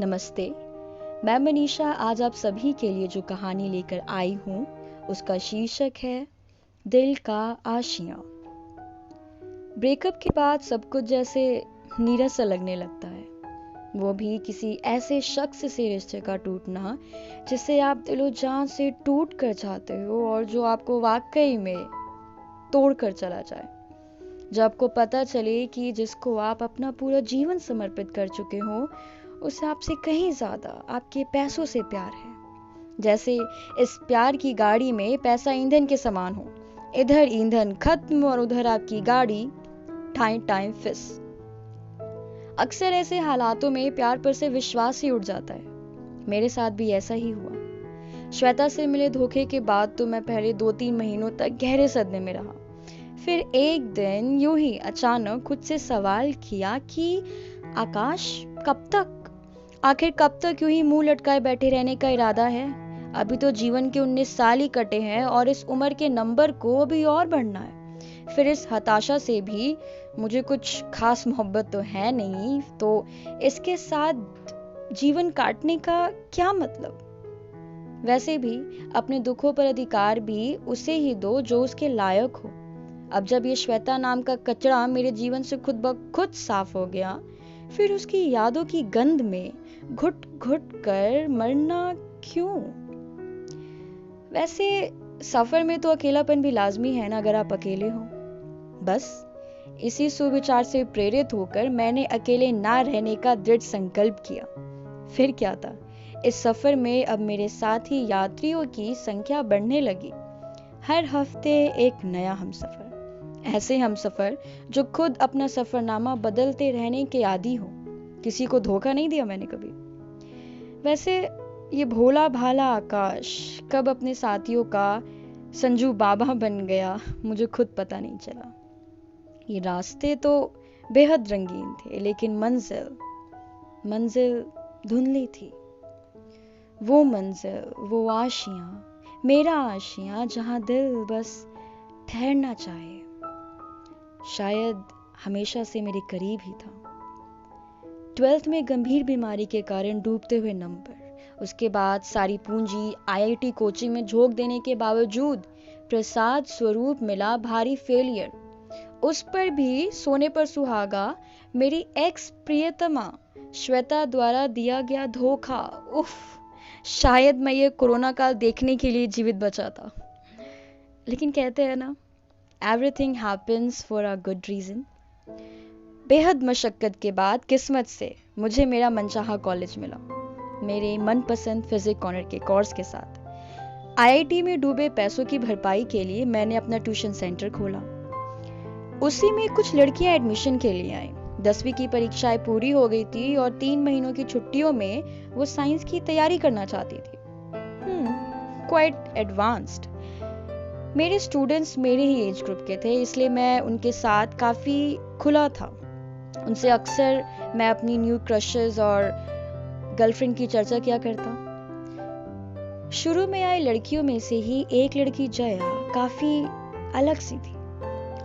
नमस्ते, मैं मनीषा आज आप सभी के लिए जो कहानी लेकर आई हूँ, उसका शीर्षक है दिल का आशियाँ। ब्रेकअप के बाद सब कुछ जैसे नीरस सा लगने लगता है, वो भी किसी ऐसे शख्स से रिश्ते का टूटना जिसे आप दिलो जान से टूट कर चाहते हो और जो आपको वाकई में तोड़ कर चला जाए। जब आपको पता चले कि जिसको आप अपना पूरा जीवन समर्पित कर चुके हो, उसे आपसे कहीं ज्यादा आपके पैसों से प्यार है। जैसे इस प्यार की गाड़ी में पैसा ईंधन के समान हो, इधर ईंधन खत्म और उधर आपकी गाड़ी टाइम टाइम फिस। अक्सर ऐसे हालातों में प्यार पर से विश्वास ही उठ जाता है। मेरे साथ भी ऐसा ही हुआ। श्वेता से मिले धोखे के बाद तो मैं पहले 2-3 महीनों तक गहरे सदमे में रहा। फिर एक दिन यूं ही अचानक खुद से सवाल किया कि आकाश, कब तक? आखिर कब तक यूं ही मुंह लटकाए बैठे रहने का इरादा है? अभी तो जीवन के 19 साल ही कटे हैं और इस उम्र के नंबर को अभी और बढ़ना है। फिर इस हताशा से भी मुझे कुछ खास मोहब्बत तो है नहीं, तो इसके साथ जीवन काटने का क्या मतलब? वैसे भी अपने दुखों पर अधिकार भी उसे ही दो जो उसके लायक हो। अब जब ये श्वेता नाम का कचरा मेरे जीवन से खुद ब खुद साफ हो गया, फिर उसकी यादों की गंध में घुट घुट कर मरना क्यों? वैसे सफर में तो अकेलापन भी लाजमी है ना, अगर आप अकेले हो। बस इसी सुविचार से प्रेरित होकर मैंने अकेले ना रहने का दृढ़ संकल्प किया। फिर क्या था, इस सफर में अब मेरे साथी यात्रियों की संख्या बढ़ने लगी। हर हफ्ते एक नया हमसफर, ऐसे हमसफर जो खुद अपना सफरनामा बदलते रहने के आदी हो। किसी को धोखा नहीं दिया मैंने कभी। वैसे ये भोला भाला आकाश कब अपने साथियों का संजू बाबा बन गया, मुझे खुद पता नहीं चला। ये रास्ते तो बेहद रंगीन थे, लेकिन मंजिल धुंधली थी। वो मंजिल, वो आशियां, मेरा आशियां, जहां दिल बस ठहरना चाहे। शायद हमेशा से मेरे करीब ही था। 12th में गंभीर बीमारी के कारण डूबते हुए नंबर, उसके बाद सारी पूंजी आईआईटी कोचिंग में झोंक देने के बावजूद प्रसाद स्वरूप मिला भारी फेलियर। उस पर भी सोने पर सुहागा, मेरी एक्स प्रियतमा श्वेता द्वारा दिया गया धोखा। उफ, शायद मैं ये कोरोना काल देखने के लिए जीवित बचा था। लेकिन कहते हैं ना, everything happens for a good reason. बेहद मशक्कत के बाद किस्मत से मुझे मेरा मनचाहा कॉलेज मिला, मेरे मनपसंद फिजिक्स ऑनर के कोर्स के साथ। आईआईटी में डूबे पैसों की भरपाई के लिए मैंने अपना ट्यूशन सेंटर खोला। उसी में कुछ लड़कियां एडमिशन के लिए आई। 10वीं की परीक्षाएं पूरी हो गई थी और 3 महीनों की छुट्टियों में वो साइंस की तैयारी करना चाहती थी। Quite advanced. मेरे स्टूडेंट्स मेरे ही एज ग्रुप के थे, इसलिए मैं उनके साथ काफ़ी खुला था। उनसे अक्सर मैं अपनी न्यू क्रशेस और गर्लफ्रेंड की चर्चा किया करता। शुरू में आई लड़कियों में से ही एक लड़की जया काफ़ी अलग सी थी।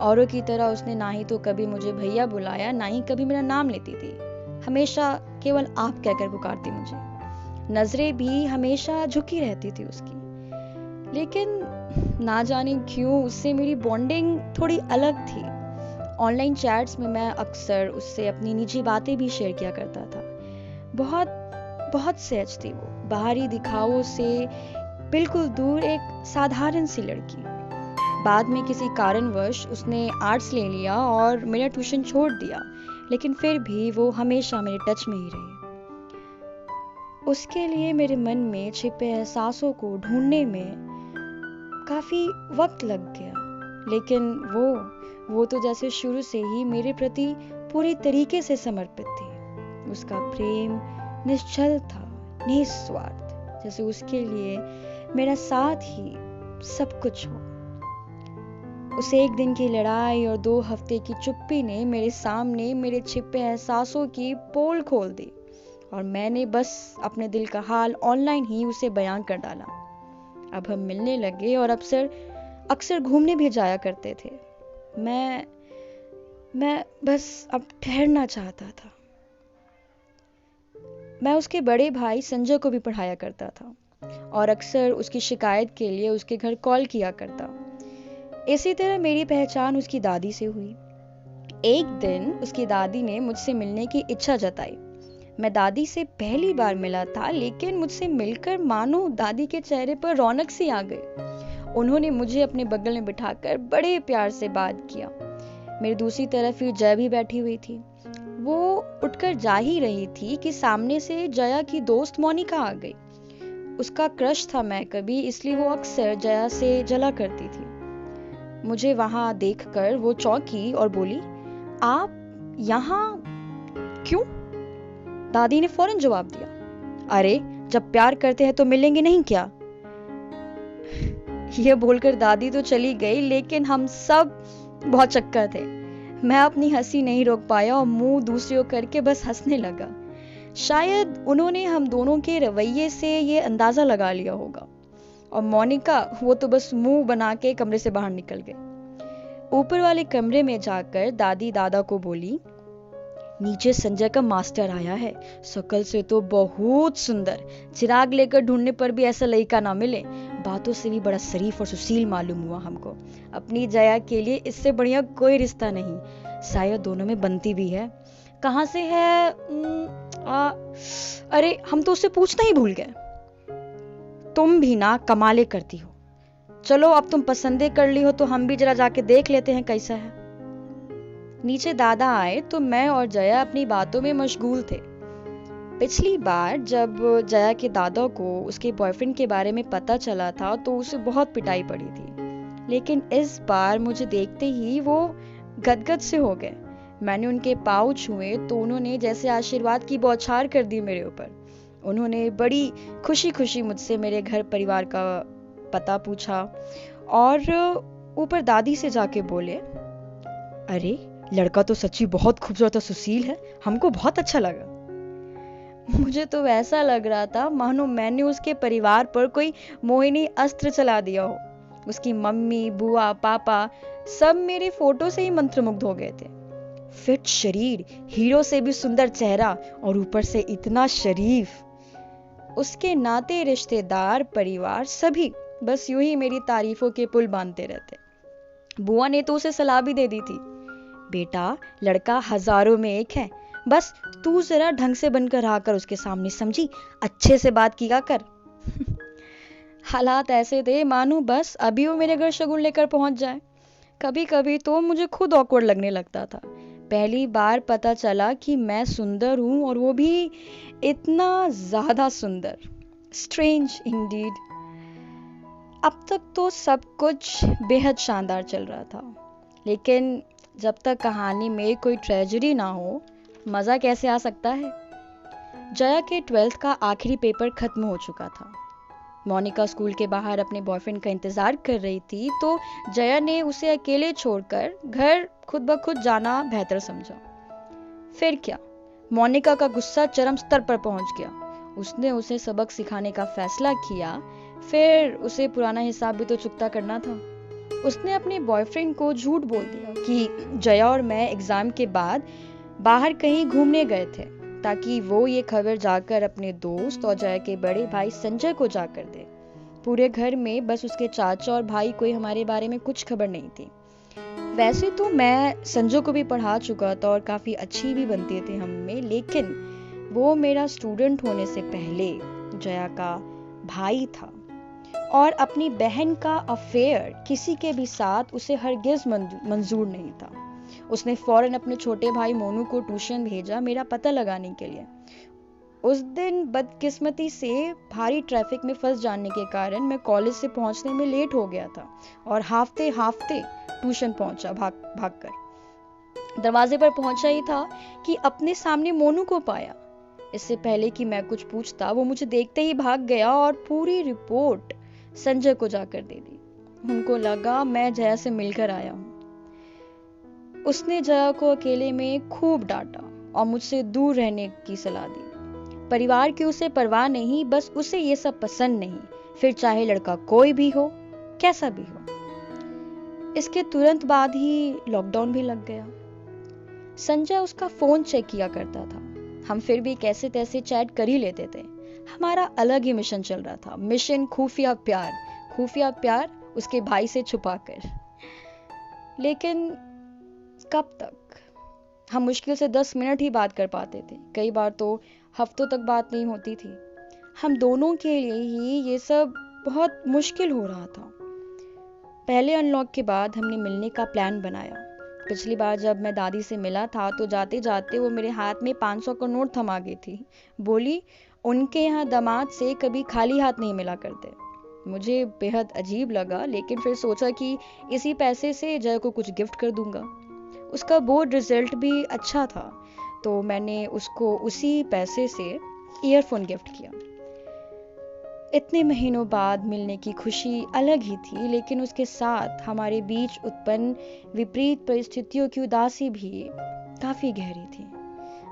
औरों की तरह उसने ना ही तो कभी मुझे भैया बुलाया, ना ही कभी मेरा नाम लेती थी। हमेशा केवल आप कहकर पुकारती मुझे। नजरें भी हमेशा झुकी रहती थी उसकी। लेकिन ना जाने क्यों उससे मेरी बॉन्डिंग थोड़ी अलग थी। ऑनलाइन चैट्स में मैं अक्सर उससे अपनी निजी बातें भी शेयर किया करता था। बहुत सहज थी वो, बाहरी दिखावों से बिल्कुल दूर, एक साधारण सी लड़की। बाद में किसी कारणवश उसने आर्ट्स ले लिया और मेरा ट्यूशन छोड़ दिया, लेकिन फिर भी वो हमेशा मेरे टच में ही रही। उसके लिए मेरे मन में छिपे एहसासों को ढूंढने में काफी वक्त लग गया, लेकिन वो तो जैसे शुरू से ही मेरे प्रति पूरी तरीके से समर्पित थी। उसका प्रेम निश्चल था, निस्वार्थ, जैसे उसके लिए मेरा साथ ही सब कुछ हो। उस एक दिन की लड़ाई और 2 हफ्ते की चुप्पी ने मेरे सामने मेरे छिपे एहसासों की पोल खोल दी और मैंने बस अपने दिल का हाल ऑनलाइन ही उसे बयान कर डाला। अब हम मिलने लगे और अक्सर घूमने भी जाया करते थे। मैं बस अब ठहरना चाहता था। मैं उसके बड़े भाई संजय को भी पढ़ाया करता था और अक्सर उसकी शिकायत के लिए उसके घर कॉल किया करता। इसी तरह मेरी पहचान उसकी दादी से हुई। एक दिन उसकी दादी ने मुझसे मिलने की इच्छा जताई। मैं दादी से पहली बार मिला था, लेकिन मुझसे मिलकर मानो दादी के चेहरे पर रौनक सी आ गई। उन्होंने मुझे अपने बगल में बिठाकर बड़े प्यार से बात किया। मेरी दूसरी तरफ फिर जया भी बैठी हुई थी। वो उठकर जा ही रही थी कि सामने से जया की दोस्त मोनिका आ गई। उसका क्रश था मैं कभी, इसलिए वो अक्सर जया से जला करती थी। मुझे वहां देखकर वो चौंकी और बोली, आप यहाँ क्यों? दादी ने फौरन जवाब दिया, अरे जब प्यार करते हैं तो मिलेंगे नहीं क्या? यह बोलकर दादी तो चली गई, लेकिन हम सब बहुत चक्कर थे। मैं अपनी हंसी नहीं रोक पाया और मुंह दूसरी ओर करके बस हंसने लगा। शायद उन्होंने हम दोनों के रवैये से ये अंदाजा लगा लिया होगा। और मोनिका, वो तो बस मुंह बना के कमरे से बाहर निकल गई। ऊपर वाले कमरे में जाकर दादी दादा को बोली, नीचे संजय का मास्टर आया है, शक्ल से तो बहुत सुंदर, चिराग लेकर ढूंढने पर भी ऐसा लड़का ना मिले, बातों से भी बड़ा शरीफ और सुशील मालूम हुआ हमको। अपनी जया के लिए इससे बढ़िया कोई रिश्ता नहीं, शायद दोनों में बनती भी है। कहाँ से है? अरे हम तो उससे पूछना ही भूल गए। तुम भी ना कमाले करती हो। चलो अब तुम पसंदे कर ली हो तो हम भी जरा जाके देख लेते हैं कैसा है। नीचे दादा आए तो मैं और जया अपनी बातों में मशगूल थे। पिछली बार जब जया के दादा को उसके बॉयफ्रेंड के बारे में पता चला था तो उसे बहुत पिटाई पड़ी थी, लेकिन इस बार मुझे देखते ही वो गदगद से हो गए। मैंने उनके पाँव छुए तो उन्होंने जैसे आशीर्वाद की बौछार कर दी मेरे ऊपर। उन्होंने बड़ी खुशी खुशी मुझसे मेरे घर परिवार का पता पूछा और ऊपर दादी से जाके बोले, अरे लड़का तो सच्ची बहुत खूबसूरत और सुशील है, हमको बहुत अच्छा लगा। मुझे तो वैसा लग रहा था मानो मैंने उसके परिवार पर कोई मोहिनी अस्त्र चला दिया हो। उसकी मम्मी, बुआ, पापा सब मेरे फोटो से ही मंत्रमुग्ध हो गए थे। फिट शरीर, हीरो से भी सुंदर चेहरा और ऊपर से इतना शरीफ। उसके नाते रिश्तेदार, परिवार सभी बस यूं ही मेरी तारीफों के पुल बांधते रहते। बुआ ने तो उसे सलाह भी दे दी थी, बेटा लड़का हजारों में एक है, बस तू जरा ढंग से बनकर आकर उसके सामने, समझी, अच्छे से बात किया कर। हालात ऐसे थे मानो बस अभी वो मेरे घर शगुन लेकर पहुंच जाए। कभी कभी तो मुझे खुद ऑकवर्ड लगने लगता था। पहली बार पता चला कि मैं सुंदर हूं और वो भी इतना ज्यादा सुंदर। Strange Indeed. अब तक तो सब कुछ बेहद शानदार चल रहा था, लेकिन जब तक कहानी में कोई ट्रेजेडी ना हो, मजा कैसे आ सकता है? जया के 12th का आखिरी पेपर खत्म हो चुका था। मोनिका स्कूल के बाहर अपने बॉयफ्रेंड का इंतजार कर रही थी, तो जया ने उसे अकेले छोड़कर घर खुद ब खुद जाना बेहतर समझा। फिर क्या, मोनिका का गुस्सा चरम स्तर पर पहुंच गया। उसने उसे सबक सिखाने का फैसला किया। फिर उसे पुराना हिसाब भी तो चुकता करना था। उसने अपने बॉयफ्रेंड को झूठ बोल दिया कि जया और मैं एग्जाम के बाद बाहर कहीं घूमने गए थे, ताकि वो ये खबर जाकर अपने दोस्त और जया के बड़े भाई संजय को जाकर दे। पूरे घर में बस उसके चाचा और भाई कोई हमारे बारे में कुछ खबर नहीं थी। वैसे तो मैं संजय को भी पढ़ा चुका था और काफी अच्छी भी बनती थी हम में, लेकिन वो मेरा स्टूडेंट होने से पहले जया का भाई था और अपनी बहन का अफेयर किसी के भी साथ उसे हरगिज मंजूर नहीं था। उसने फौरन अपने छोटे भाई मोनू को ट्यूशन भेजा मेरा पता लगाने के लिए। उस दिन बदकिस्मती से भारी ट्रैफिक में फंस जाने के कारण मैं कॉलेज से पहुंचने में लेट हो गया था और हाफते हाफते ट्यूशन पहुंचा भाग कर। दरवाजे पर पहुंचा ही था कि अपने सामने मोनू को पाया। इससे पहले कि मैं कुछ पूछता, वो मुझे देखते ही भाग गया और पूरी रिपोर्ट संजय को जाकर दे दी। उनको लगा मैं जया से मिलकर आया हूं। उसने जया को अकेले में खूब डांटा और मुझसे दूर रहने की सलाह दी। परिवार की उसे परवाह नहीं, बस उसे ये सब पसंद नहीं, फिर चाहे लड़का कोई भी हो, कैसा भी हो। इसके तुरंत बाद ही लॉकडाउन भी लग गया। संजय उसका फोन चेक किया करता था। हम फिर भी कैसे तैसे चैट कर ही लेते थे। हमारा अलग ही मिशन चल रहा था, मिशन खुफिया प्यार उसके भाई से छुपाकर। लेकिन कब तक? हम मुश्किल से 10 मिनट ही बात कर पाते थे, कई बार तो हफ्तों तक बात नहीं होती थी। हम दोनों के लिए ही ये सब बहुत मुश्किल हो रहा था। पहले अनलॉक के बाद हमने मिलने का प्लान बनाया। पिछली बार जब मैं दादी से मिला था तो जाते जाते वो मेरे हाथ में 500 का नोट थमा गई थी। बोली उनके यहाँ दामाद से कभी खाली हाथ नहीं मिला करते। मुझे बेहद अजीब लगा, लेकिन फिर सोचा कि इसी पैसे से जय को कुछ गिफ्ट कर दूंगा। उसका बोर्ड रिजल्ट भी अच्छा था, तो मैंने उसको उसी पैसे से ईयरफोन गिफ्ट किया। इतने महीनों बाद मिलने की खुशी अलग ही थी, लेकिन उसके साथ हमारे बीच उत्पन्न विपरीत परिस्थितियों की उदासी भी काफी गहरी थी।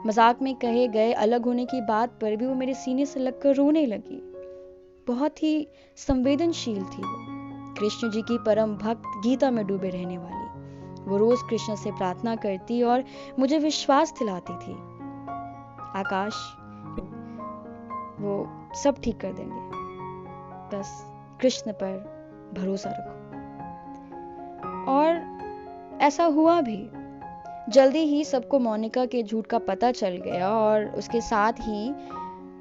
मजाक में कहे गए अलग होने की बात पर भी वो मेरे सीने से लगकर रोने लगी। बहुत ही संवेदनशील थी वो, कृष्ण जी की परम भक्त, गीता में डूबे रहने वाली। वो रोज कृष्ण से प्रार्थना करती और मुझे विश्वास दिलाती थी, आकाश वो सब ठीक कर देंगे, बस कृष्ण पर भरोसा रखो। और ऐसा हुआ भी। जल्दी ही सबको मोनिका के झूठ का पता चल गया और उसके साथ ही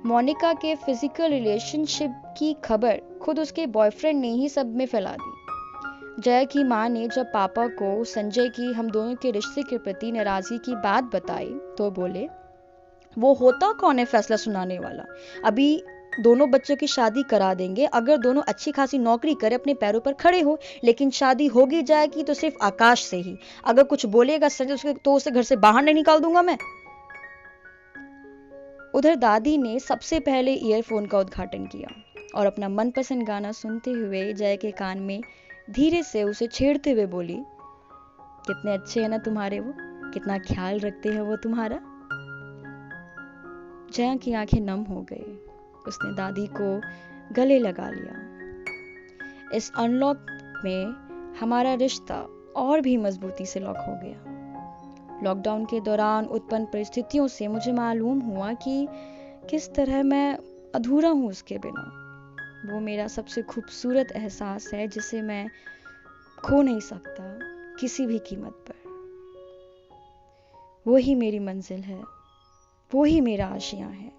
मोनिका के फिजिकल रिलेशनशिप की खबर खुद उसके बॉयफ्रेंड ने ही सब में फैला दी। जया की माँ ने जब पापा को संजय की हम दोनों के रिश्ते के प्रति नाराजगी की बात बताई तो बोले, वो होता कौन है फैसला सुनाने वाला? अभी दोनों बच्चों की शादी करा देंगे, अगर दोनों अच्छी खासी नौकरी करे, अपने पैरों पर खड़े हो, लेकिन शादी होगी जाएगी तो सिर्फ आकाश से ही। अगर कुछ बोलेगा संजय तो उसे घर से बाहर नहीं निकाल दूंगा मैं। उधर दादी ने सबसे पहले ईयरफोन का उद्घाटन किया और अपना मनपसंद गाना सुनते हुए जय के कान में धीरे से उसे छेड़ते हुए बोली, कितने अच्छे हैं ना तुम्हारे वो, कितना ख्याल रखते हैं वो तुम्हारा। जया की आंखें नम हो गई। उसने दादी को गले लगा लिया। इस अनलॉक में हमारा रिश्ता और भी मजबूती से लॉक हो गया। लॉकडाउन के दौरान उत्पन्न परिस्थितियों से मुझे मालूम हुआ कि किस तरह मैं अधूरा हूं उसके बिना। वो मेरा सबसे खूबसूरत एहसास है जिसे मैं खो नहीं सकता किसी भी कीमत पर। वो ही मेरी मंजिल है, वो ही मेरा आशियां है।